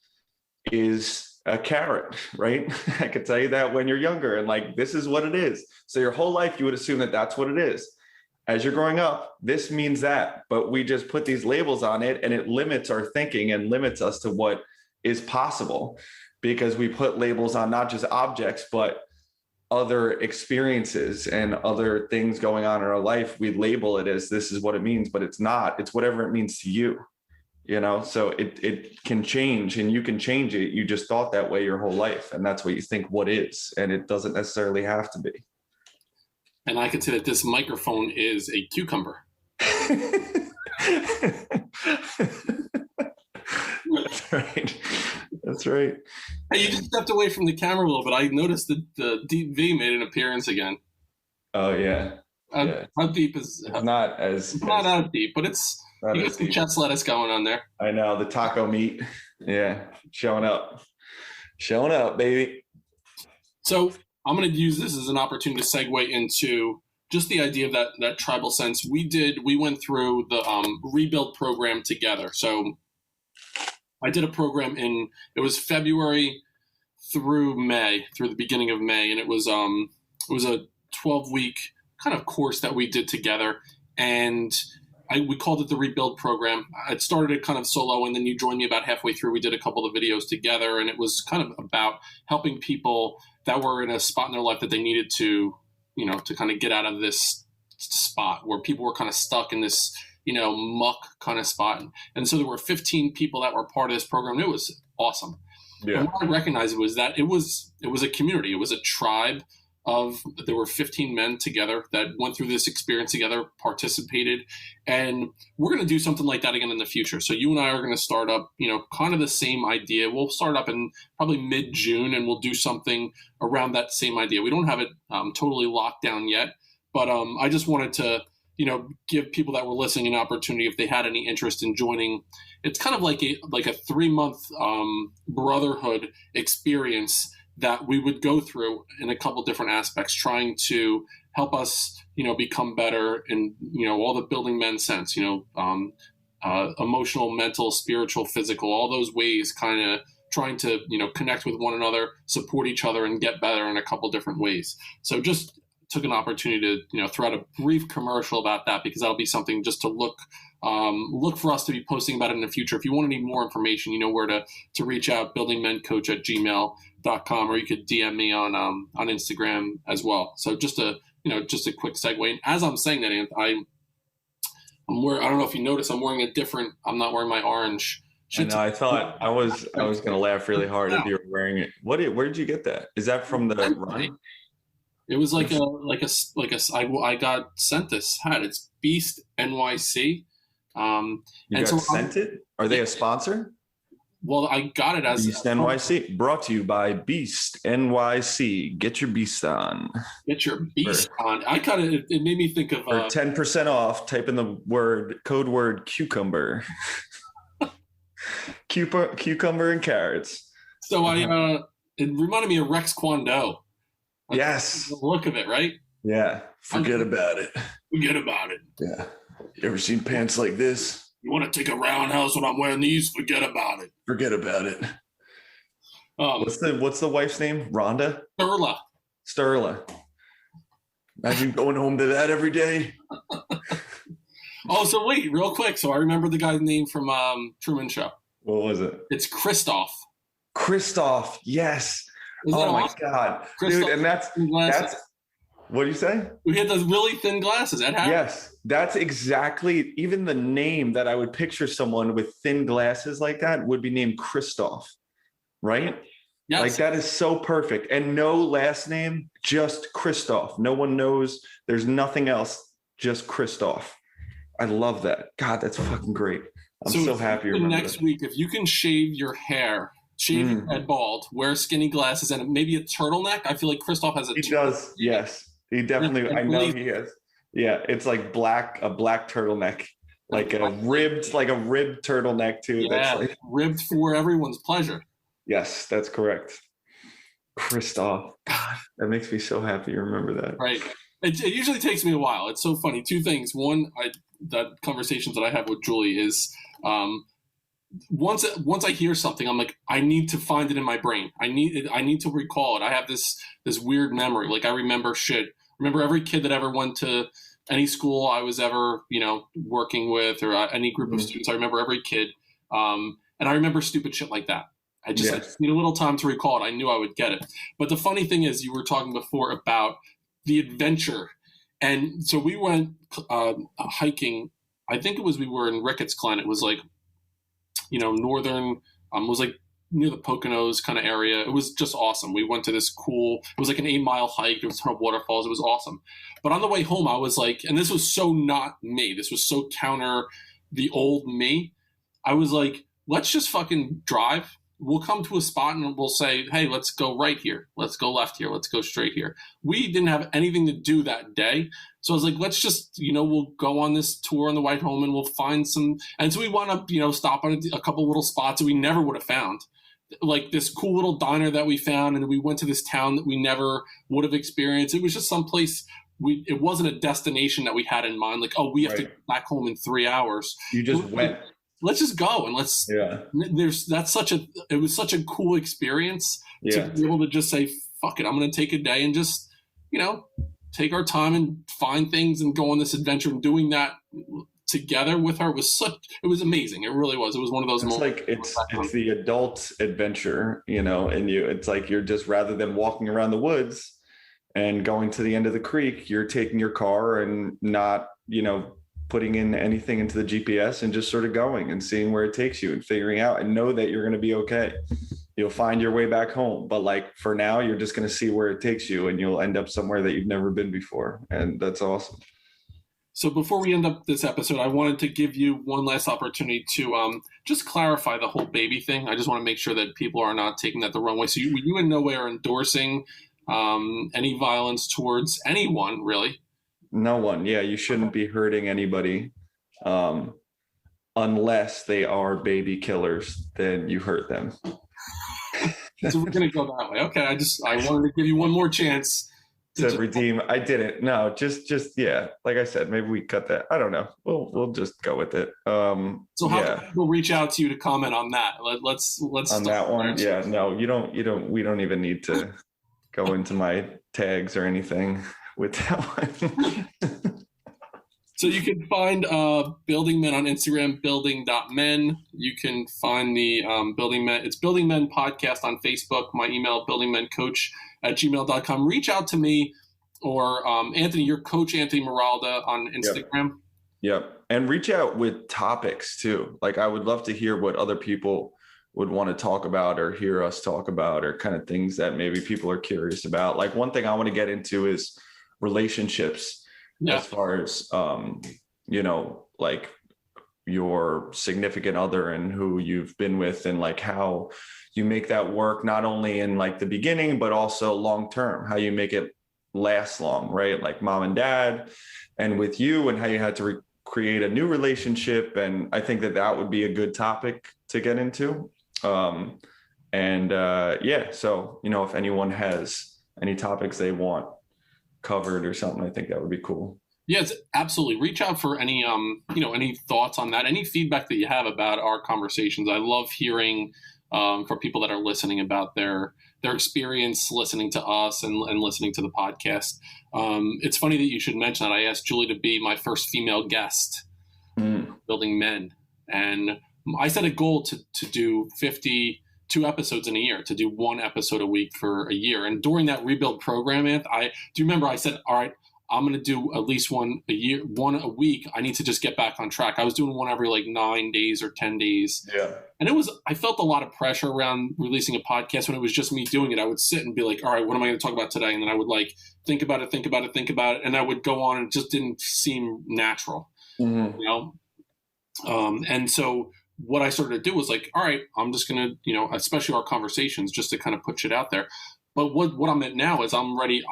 [SPEAKER 2] is a carrot, right? I could tell you that when you're younger and this is what it is. So your whole life, you would assume that that's what it is. As you're growing up, this means that, but we just put these labels on it and it limits our thinking and limits us to what is possible. because we put labels on not just objects, but other experiences and other things going on in our life. We label it as this is what it means, but it's not. It's whatever it means to you, so it can change, and you can change it. You just thought that way your whole life, and that's what you think what is, and it doesn't necessarily have to be. And
[SPEAKER 1] I could say that this microphone is a cucumber.
[SPEAKER 2] That's right. That's right.
[SPEAKER 1] Hey, you just stepped away from the camera a little bit. I noticed that the deep V made an appearance again.
[SPEAKER 2] Oh yeah.
[SPEAKER 1] How deep is?
[SPEAKER 2] It's not as
[SPEAKER 1] deep, but it's you got some chest lettuce going on there.
[SPEAKER 2] I know, the taco meat. Yeah, showing up, baby.
[SPEAKER 1] So I'm going to use this as an opportunity to segue into just the idea of that tribal sense. We went through the rebuild program together. So I did a program it was February through the beginning of May. And it was a 12-week kind of course that we did together. And we called it the rebuild program. I started it kind of solo, and then you joined me about halfway through. We did a couple of videos together, and it was kind of about helping people that were in a spot in their life that they needed to kind of get out of this spot where people were kind of stuck in this, muck kind of spot. And so there were 15 people that were part of this program. It was awesome. Yeah. And what I recognized was that it was a community. It was a tribe there were 15 men together that went through this experience together, participated, and we're going to do something like that again in the future. So you and I are going to start up, kind of the same idea. We'll start up in probably mid-June, and we'll do something around that same idea. We don't have it totally locked down yet, but I just wanted to, give people that were listening an opportunity if they had any interest in joining. It's kind of like a 3-month brotherhood experience that we would go through in a couple different aspects, trying to help us, become better in, all the building men sense, emotional, mental, spiritual, physical, all those ways, kind of trying to, connect with one another, support each other, and get better in a couple different ways. So just took an opportunity to, throw out a brief commercial about that, because that'll be something just to look for us to be posting about it in the future. If you want any more information, you know where to reach out, buildingmencoach@gmail.com, or you could DM me on Instagram as well. So just a quick segue. And as I'm saying that, I'm wearing, I don't know if you noticed, I'm not wearing my orange.
[SPEAKER 2] I thought I was going to laugh really hard if you were wearing it. Where did you get that? Is that from the run?
[SPEAKER 1] It was I got sent this hat. It's Beast NYC.
[SPEAKER 2] Sent it? Are they a sponsor?
[SPEAKER 1] Well, I got it as
[SPEAKER 2] Beast NYC, brought to you by Beast NYC. Get your beast on.
[SPEAKER 1] Get your beast on. I got it. It made me think of
[SPEAKER 2] 10% off. Type in the code word cucumber. Cucumber and carrots.
[SPEAKER 1] So it reminded me of Rex Kwon Do.
[SPEAKER 2] Yes.
[SPEAKER 1] The look of it, right?
[SPEAKER 2] Yeah. Forget about it.
[SPEAKER 1] Forget about it.
[SPEAKER 2] Yeah. You ever seen pants like this?
[SPEAKER 1] You want to take a roundhouse when I'm wearing these? Forget about it.
[SPEAKER 2] Forget about it. What's the wife's name? Rhonda? Sterla. Imagine going home to that every day.
[SPEAKER 1] Oh, so wait, real quick. So I remember the guy's name from Truman Show.
[SPEAKER 2] What was it?
[SPEAKER 1] It's Christoph.
[SPEAKER 2] Christoph, yes. Oh my God, dude! And that's what do you say?
[SPEAKER 1] We had those really thin glasses.
[SPEAKER 2] Yes, that's exactly. Even the name that I would picture someone with thin glasses like that would be named Christoph, right? Yes. Like that is so perfect, and no last name, just Christoph. No one knows. There's nothing else, just Christoph. I love that. God, that's fucking great. I'm so happy.
[SPEAKER 1] Next week, if you can shave your hair. Shave your head bald, wear skinny glasses, and maybe a turtleneck. I feel like Christoph has
[SPEAKER 2] He does, yes. He definitely, I know he has. Yeah, it's like a black turtleneck, like a ribbed turtleneck too.
[SPEAKER 1] Yeah,
[SPEAKER 2] that's
[SPEAKER 1] ribbed for everyone's pleasure.
[SPEAKER 2] Yes, that's correct. Christoph. God, that makes me so happy you remember that.
[SPEAKER 1] Right. It usually takes me a while. It's so funny. Two things. One, that conversations that I have with Julie is once I hear something, I'm like, I need to find it in my brain. I need to recall it. I have this weird memory. Like I remember shit. Remember every kid that ever went to any school I was ever, working with, or any group of students. I remember every kid. And I remember stupid shit like that. I just need a little time to recall it. I knew I would get it. But the funny thing is, you were talking before about the adventure. And so we went hiking. I think we were in Ricketts Glen. It was like, northern, it was like near the Poconos kind of area. It was just awesome. We went to this it was like an 8-mile hike. There was a ton of waterfalls. It was awesome. But on the way home, I was like, and this was so not me. This was so counter the old me. I was like, let's just fucking drive. We'll come to a spot and we'll say, hey, let's go right here. Let's go left here. Let's go straight here. We didn't have anything to do that day. So I was like, let's just, we'll go on this tour on the way home and we'll find some. And so we wound up, stop on a couple little spots that we never would have found. Like this cool little diner that we found. And we went to this town that we never would have experienced. It was just someplace. It wasn't a destination that we had in mind. Like, we have to get back home in 3 hours.
[SPEAKER 2] You just went.
[SPEAKER 1] Let's just go and it was such a cool experience to be able to just say, fuck it, I'm going to take a day and just, take our time and find things and go on this adventure, and doing that together with her it was amazing. It really was. It was one of those moments.
[SPEAKER 2] Like it's the adult adventure, and it's like, you're just, rather than walking around the woods and going to the end of the creek, you're taking your car and not, putting in anything into the GPS and just sort of going and seeing where it takes you and figuring out, and know that you're going to be okay. You'll find your way back home. But like for now, you're just going to see where it takes you, and you'll end up somewhere that you've never been before. And that's awesome.
[SPEAKER 1] So before we end up this episode, I wanted to give you one last opportunity to just clarify the whole baby thing. I just want to make sure that people are not taking that the wrong way. So you in no way are endorsing any violence towards anyone, really.
[SPEAKER 2] No one. Yeah, you shouldn't be hurting anybody unless they are baby killers. Then you hurt them.
[SPEAKER 1] So we're gonna go that way. Okay, I wanted to give you one more chance
[SPEAKER 2] to redeem. I didn't. No, just yeah. Like I said, maybe we cut that. I don't know. We'll just go with it.
[SPEAKER 1] So how can people reach out to you to comment on that? Let's
[SPEAKER 2] on that one. Yeah. No, you don't. We don't even need to go into my tags or anything with that one.
[SPEAKER 1] So you can find Building Men on Instagram, building.men. You can find the Building Men. It's Building Men Podcast on Facebook. My email, buildingmencoach@gmail.com. Reach out to me or Anthony, your coach, Anthony Morolda on Instagram.
[SPEAKER 2] Yep. And reach out with topics too. Like I would love to hear what other people would want to talk about or hear us talk about, or kind of things that maybe people are curious about. Like one thing I want to get into is relationships. As far as, like your significant other and who you've been with, and like how you make that work, not only in like the beginning, but also long-term, how you make it last long, right? Like mom and dad, and with you, and how you had to create a new relationship. And I think that would be a good topic to get into. So, if anyone has any topics they want covered or something, I think that would be cool.
[SPEAKER 1] Yes, absolutely. Reach out for any any thoughts on that, any feedback that you have about our conversations. I love hearing for people that are listening about their experience listening to us and listening to the podcast. It's funny that you should mention that. I asked Julie to be my first female guest, Building Men, and I set a goal to do 52 episodes in a year, to do one episode a week for a year. And during that rebuild program, do you remember I said, all right, I'm going to do at least one a week. I need to just get back on track. I was doing one every like 9 days or 10 days. Yeah. And I felt a lot of pressure around releasing a podcast when it was just me doing it. I would sit and be like, all right, what am I going to talk about today? And then I would like, think about it. And I would go on, and it just didn't seem natural, and so what I started to do was like, all right, I'm just going to, especially our conversations, just to kind of put shit out there. But what I'm at now is I'm ready.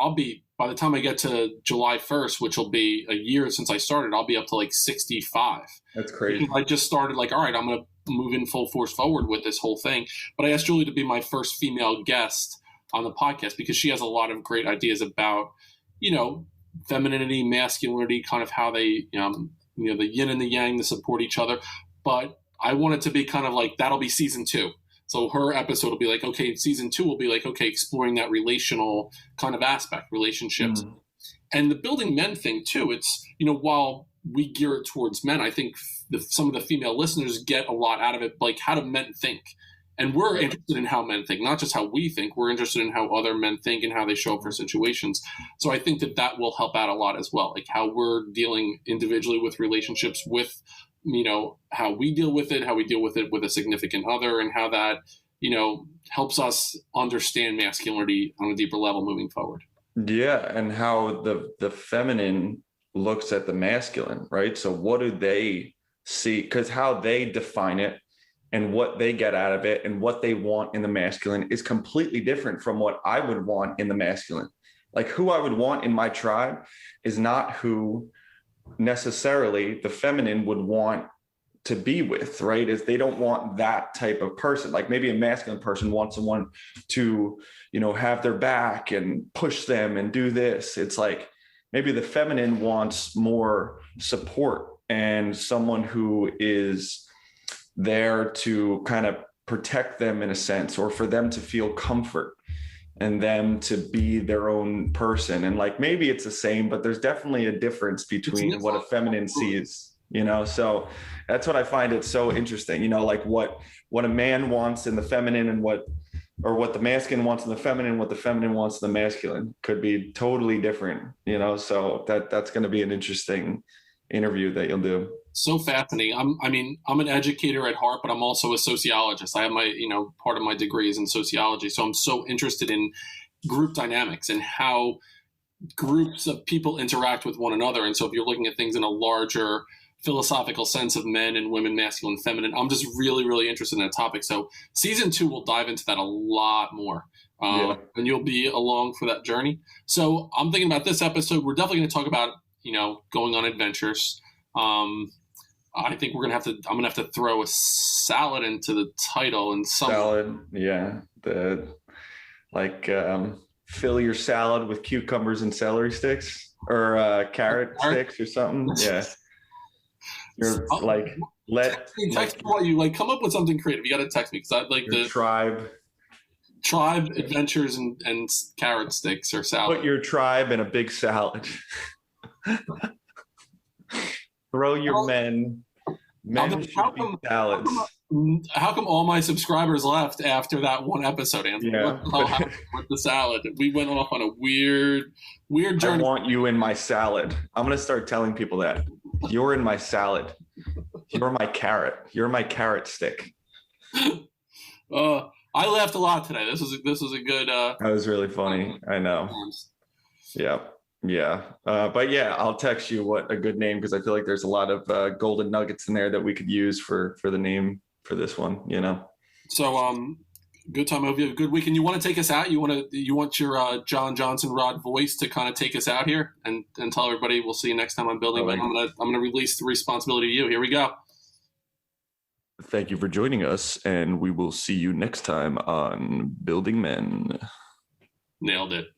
[SPEAKER 1] By the time I get to July 1st, which will be a year since I started, I'll be up to like 65.
[SPEAKER 2] That's crazy.
[SPEAKER 1] I just started like, all right, I'm going to move in full force forward with this whole thing. But I asked Julie to be my first female guest on the podcast because she has a lot of great ideas about, femininity, masculinity, kind of how they, the yin and the yang, to support each other. But I want it to be kind of like, that'll be season 2. So her episode will be like, okay, season 2 will be like, okay, exploring that relational kind of aspect, relationships. And the Building Men thing too, it's, while we gear it towards men, I think some of the female listeners get a lot out of it, like how do men think? And we're interested in how men think, not just how we think. We're interested in how other men think and how they show up for situations. So I think that will help out a lot as well, like how we're dealing individually with relationships, with, how we deal with it, how we deal with it with a significant other, and how that, helps us understand masculinity on a deeper level moving forward.
[SPEAKER 2] Yeah, and how the feminine looks at the masculine, right? So what do they see? Because how they define it and what they get out of it and what they want in the masculine is completely different from what I would want in the masculine. Like who I would want in my tribe is not who necessarily the feminine would want to be with, right? Is they don't want that type of person. Like maybe a masculine person wants someone to, have their back and push them and do this. It's like maybe the feminine wants more support and someone who is there to kind of protect them in a sense, or for them to feel comfort and them to be their own person. And like maybe it's the same, but there's definitely a difference between what a feminine sees, so that's what I find it so interesting, like what a man wants in the feminine and what the masculine wants in the feminine, what the feminine wants in the masculine could be totally different, so that's going to be an interesting interview that you'll do.
[SPEAKER 1] So fascinating. I'm an educator at heart, but I'm also a sociologist. I have my, part of my degree is in sociology. So I'm so interested in group dynamics and how groups of people interact with one another. And so if you're looking at things in a larger philosophical sense of men and women, masculine, feminine, I'm just really, really interested in that topic. So season 2 will dive into that a lot more. And you'll be along for that journey. So I'm thinking about this episode. We're definitely going to talk about, going on adventures. I think I'm gonna have to throw a salad into the title and some
[SPEAKER 2] salad. Yeah. Fill your salad with cucumbers and celery sticks or carrot sticks or something. Yeah. You're text
[SPEAKER 1] me what you like. Come up with something creative. You got to text me because I like the tribe adventures and carrot sticks or salad.
[SPEAKER 2] Put your tribe in a big salad. Throw your men should be salads.
[SPEAKER 1] How come all my subscribers left after that one episode, Anthony?
[SPEAKER 2] Yeah.
[SPEAKER 1] With the salad, we went off on a weird journey.
[SPEAKER 2] I want you in my salad. I'm gonna start telling people that you're in my salad. You're my carrot. You're my carrot stick.
[SPEAKER 1] I laughed a lot today. This was a good.
[SPEAKER 2] That was really funny. I know. Yeah. Yeah. But yeah, I'll text you what a good name, because I feel like there's a lot of golden nuggets in there that we could use for the name for this one,
[SPEAKER 1] So good time. Hope you have a good weekend. You want to take us out? You want your John Johnson Rod voice to kind of take us out here and tell everybody we'll see you next time on Building Men. I'm gonna release the responsibility to you. Here we go.
[SPEAKER 2] Thank you for joining us, and we will see you next time on Building Men.
[SPEAKER 1] Nailed it.